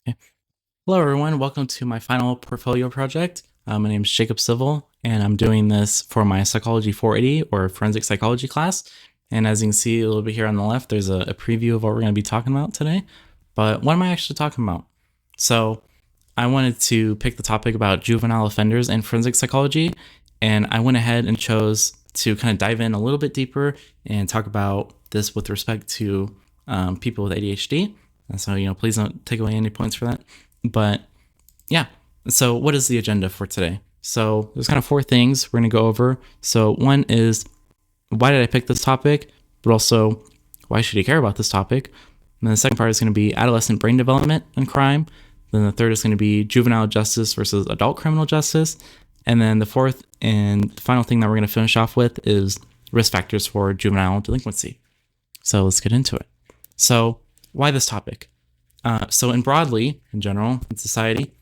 Okay. Hello, everyone. Welcome to my final portfolio project. My name is Jacob Civil, and I'm doing this for my Psychology 480 or Forensic Psychology class. And as you can see a little bit here on the left, there's a preview of what we're going to be talking about today. But what am I actually talking about? So, I wanted to pick the topic about juvenile offenders and forensic psychology, and I went ahead and chose to kind of dive in a little bit deeper and talk about this with respect to people with ADHD. And so, please don't take away any points for that. But yeah, so what is the agenda for today? So there's kind of four things we're going to go over. So one is, why did I pick this topic? But also, why should you care about this topic? And then the second part is going to be adolescent brain development and crime. Then the third is going to be juvenile justice versus adult criminal justice. And then the fourth and final thing that we're going to finish off with is risk factors for juvenile delinquency. So let's get into it. So why this topic? So in general, in society,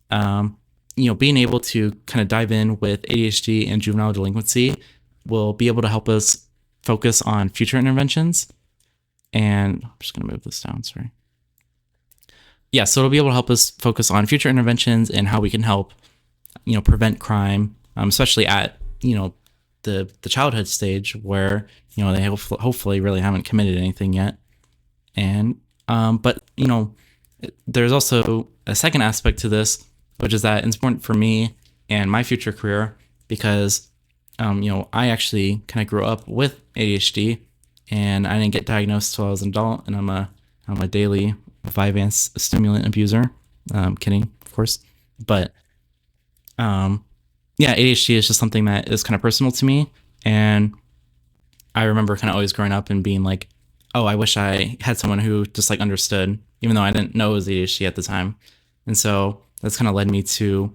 being able to kind of dive in with ADHD and juvenile delinquency will be able to help us focus on future interventions. And I'm just going to move this down, sorry. Yeah, so it'll be able to help us focus on future interventions and how we can help, prevent crime, especially at, the childhood stage where, they hopefully really haven't committed anything yet. And but there's also a second aspect to this, which is that it's important for me and my future career because I actually kind of grew up with ADHD, and I didn't get diagnosed till I was an adult, and I'm a daily Vyvanse stimulant abuser. Kidding, of course, but yeah, ADHD is just something that is kind of personal to me, and I remember kind of always growing up and being like, oh, I wish I had someone who just like understood, even though I didn't know it was ADHD at the time. And so that's kind of led me to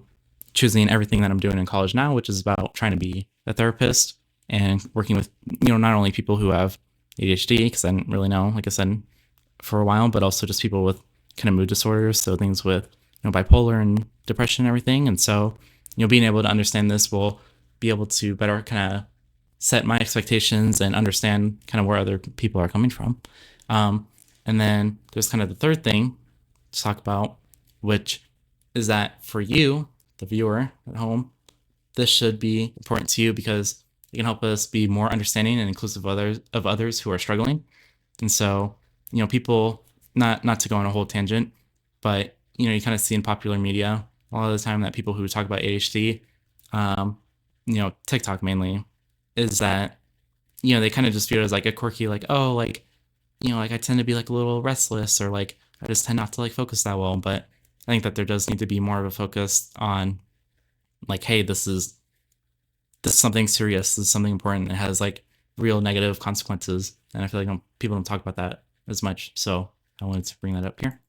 choosing everything that I'm doing in college now, which is about trying to be a therapist and working with, not only people who have ADHD, because I didn't really know, like I said, for a while, but also just people with kind of mood disorders. So things with, bipolar and depression and everything. And so, being able to understand this will be able to better kind of set my expectations and understand kind of where other people are coming from. And then there's kind of the third thing to talk about, which is that for you, the viewer at home, this should be important to you because it can help us be more understanding and inclusive of others who are struggling. And so, people, not to go on a whole tangent, but you kind of see in popular media a lot of the time that people who talk about ADHD, TikTok mainly, is that they kind of just view it as like a quirky, like, oh, like like I tend to be like a little restless, or like I just tend not to like focus that well. But I think that there does need to be more of a focus on like, hey, this is something serious, this is something important, it has like real negative consequences, and I feel like people don't talk about that as much, so I wanted to bring that up here.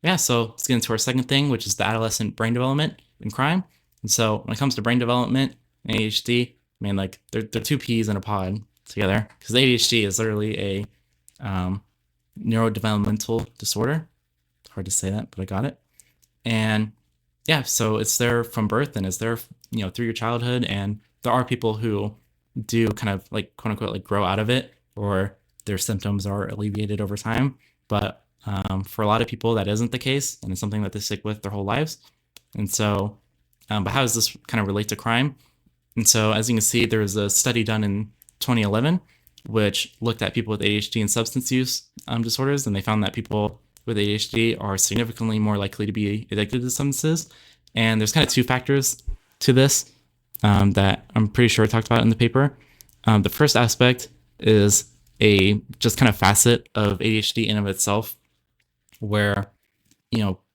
Yeah, so let's get into our second thing, which is the adolescent brain development and crime. And so when it comes to brain development and ADHD, I mean, like they're two peas in a pod together, because ADHD is literally a neurodevelopmental disorder. Hard to say that, but I got it. And yeah, so it's there from birth and it's there, through your childhood. And there are people who do kind of like quote unquote like grow out of it, or their symptoms are alleviated over time. But for a lot of people, that isn't the case, and it's something that they stick with their whole lives. And so, but how does this kind of relate to crime? And so, as you can see, there was a study done in 2011 which looked at people with ADHD and substance use disorders, and they found that people with ADHD are significantly more likely to be addicted to substances. And there's kind of two factors to this that I'm pretty sure I talked about in the paper. The first aspect is a just kind of facet of ADHD in of itself, where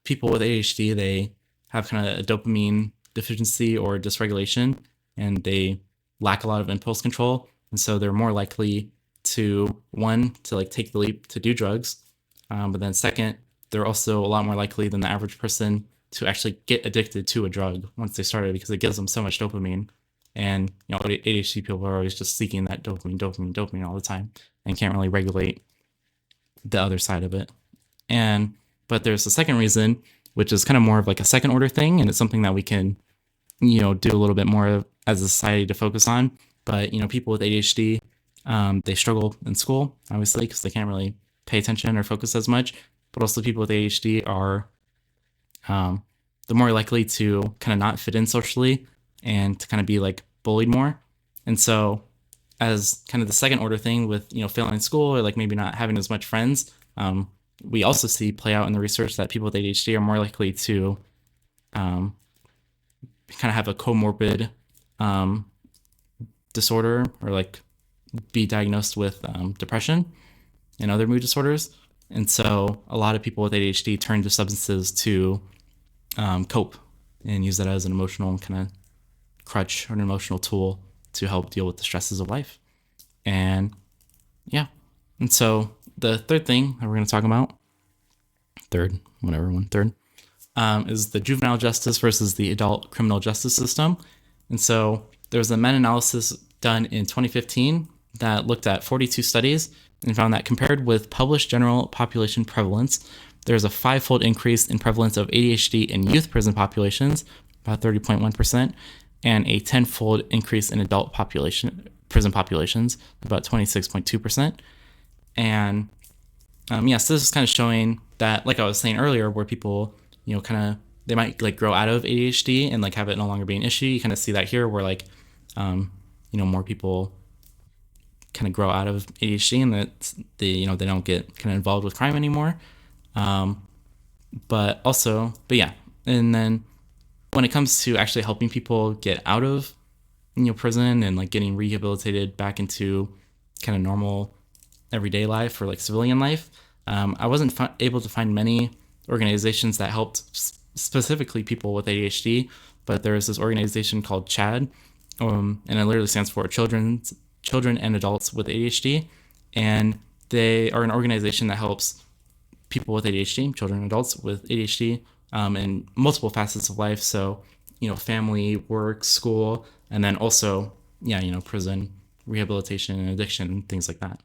people with ADHD, they have kind of a dopamine deficiency or dysregulation, and they lack a lot of impulse control, and so they're more likely to like take the leap to do drugs, but then second, they're also a lot more likely than the average person to actually get addicted to a drug once they started, because it gives them so much dopamine. And ADHD people are always just seeking that dopamine all the time, and can't really regulate the other side of it. And but there's a second reason, which is kind of more of like a second order thing, and it's something that we can do a little bit more as a society to focus on. But people with ADHD, they struggle in school, obviously, because they can't really pay attention or focus as much. but also people with ADHD are they're more likely to kind of not fit in socially and to kind of be like bullied more. And so as kind of the second order thing with, failing school or like maybe not having as much friends, we also see play out in the research that people with ADHD are more likely to kind of have a comorbid disorder or like be diagnosed with depression and other mood disorders. And so a lot of people with ADHD turn to substances to cope and use that as an emotional kind of crutch or an emotional tool to help deal with the stresses of life. And yeah. And so the third thing that we're going to talk about, third, is the juvenile justice versus the adult criminal justice system. And so there was a meta-analysis done in 2015 that looked at 42 studies and found that compared with published general population prevalence, there's a 5-fold increase in prevalence of ADHD in youth prison populations, about 30.1%, and a 10-fold increase in adult prison populations, about 26.2%. And so this is kind of showing that, like I was saying earlier, where people, they might like grow out of ADHD and like have it no longer be an issue. You kind of see that here where like, more people kind of grow out of ADHD and that they don't get kind of involved with crime anymore. But yeah. And then when it comes to actually helping people get out of, prison and like getting rehabilitated back into kind of normal everyday life or like civilian life, I wasn't able to find many organizations that helped specifically people with ADHD, but there is this organization called CHAD, and it literally stands for Children and Adults with ADHD, and they are an organization that helps people with ADHD, children and adults with ADHD, in multiple facets of life. So, family, work, school, and then also, prison, rehabilitation, and addiction, things like that.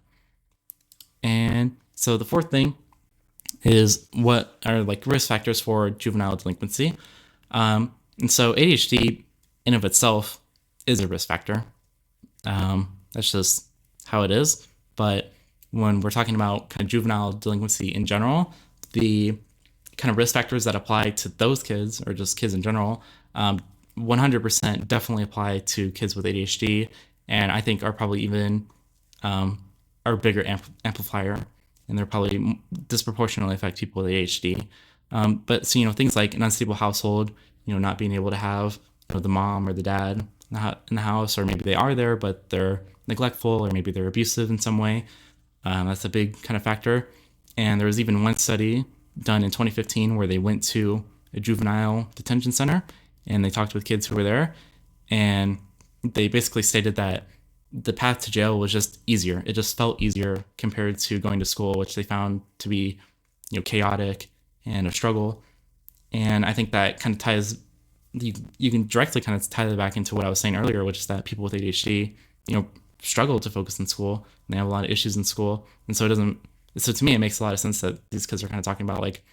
And so the fourth thing is what are like risk factors for juvenile delinquency. And so ADHD in of itself is a risk factor. That's just how it is. But when we're talking about kind of juvenile delinquency in general, the kind of risk factors that apply to those kids or just kids in general, 100% definitely apply to kids with ADHD, and I think are probably even are bigger amplifier, and they're probably disproportionately affect people with ADHD. But so, things like an unstable household, not being able to have the mom or the dad in the house, or maybe they are there but they're neglectful, or maybe they're abusive in some way. That's a big kind of factor. And there was even one study done in 2015 where they went to a juvenile detention center and they talked with kids who were there, and they basically stated that the path to jail was just easier. It just felt easier compared to going to school, which they found to be, chaotic and a struggle. And I think that kind of ties, you can directly kind of tie that back into what I was saying earlier, which is that people with ADHD, struggle to focus in school, and they have a lot of issues in school. And so so to me, it makes a lot of sense that these kids are kind of talking about like,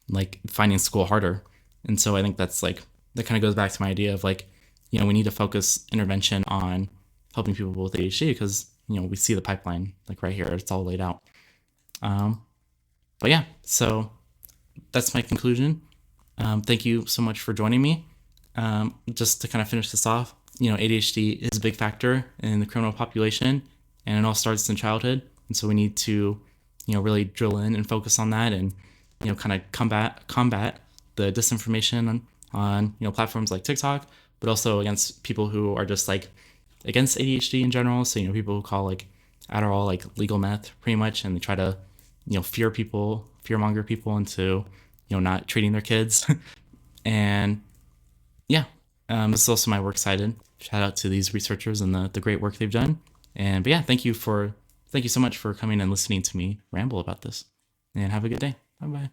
like finding school harder. And so I think that's like, that kind of goes back to my idea of like, we need to focus intervention on helping people with ADHD because, we see the pipeline like right here. It's all laid out. But yeah, so that's my conclusion. Thank you so much for joining me. Just to kind of finish this off, ADHD is a big factor in the criminal population, and it all starts in childhood. And so we need to, really drill in and focus on that, and, kind of combat the disinformation on platforms like TikTok, but also against people who are just like against ADHD in general. So, people who call like Adderall like legal meth pretty much, and they try to, fearmonger people into, not treating their kids. And yeah, this is also my works cited. Shout out to these researchers and the great work they've done. But yeah, thank you so much for coming and listening to me ramble about this, and have a good day. Bye bye.